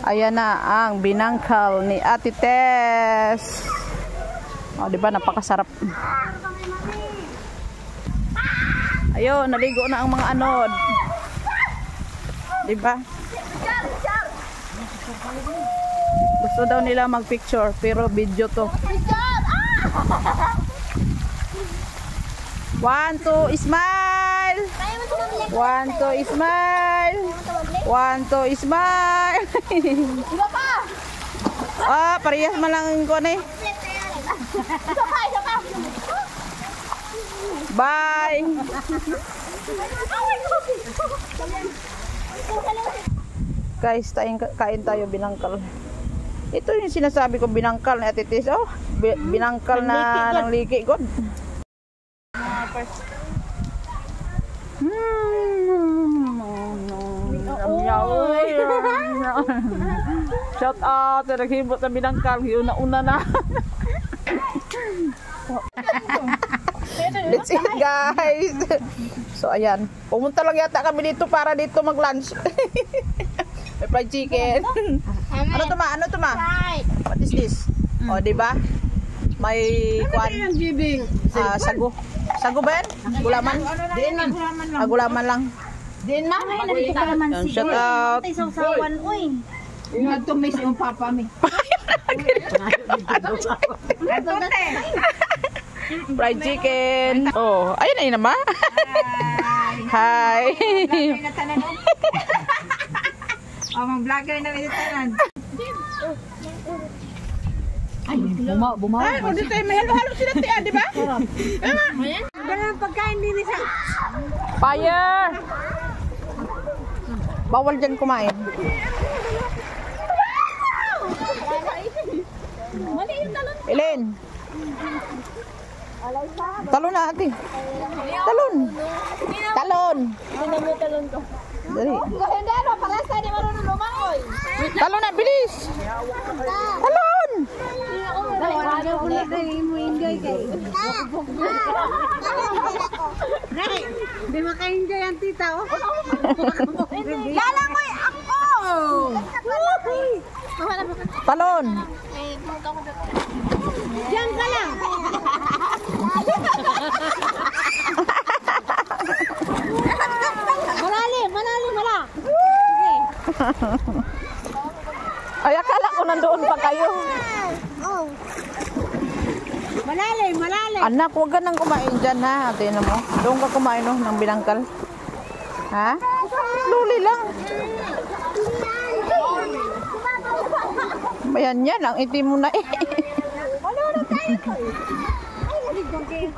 Ayan na ang binangkal ni Ate Tess. Oh, di ba napakasarap. Ayun, naligo na ang mga anod. Di ba? Gusto daw nila mag-picture pero video to. 1, 2, smile. 1, 2, smile. 1, 2, smile. Iba pa. Ah, parehas man lang ko na eh. Isa pa. Bye. Guys, kain tayo binangkal. Ito yung sinasabi ko, binangkal na Ate Tess. Oh, binangkal na ng liki god. Shout out sa naghibot na binangkal, una na. Let's eat guys. So ayan, pumunta lang yata kami dito para dito mag-lunch. May fried chicken. Ano to ma? What is this? Oh, di ba? May kwan. Sago. Sago ba yan? Gulaman? Diin man. Gulaman lang. Din man, ay nandito ka naman si. Shout out. Isang sawan, uy. Yung to miss yung papa mi. Fried chicken. Oh, ayun na yun naman. Hi. Oh, mga vlogger na may tanan. Ay, bumaw. Ay, kung dito may halo-halo sila tiya, di ba? Ganun pagkain din siya. Fire! Bawal dyan kumain. Elen. Talon na ate. Talon. Dali. Hindi, ano, palasa, di marunong lumangoy. Talon na, bilis. Talon. Ayaw ko na tayo mo enjoy kayo. Di maka-enjoy ang tita, oh. Lalangoy ako! Talon. Diyan ka lang. Malalim. Okay. Ay, akala ko nandoon pa kayo. Oh. Malalim. Anak, huwag ka nang kumain dyan ha. Tingnan mo. Doon ka kumain no, ng binangkal. Ha? Slowly lang. Ayan yan, ang itim mo na eh. Ano tayo? Ay,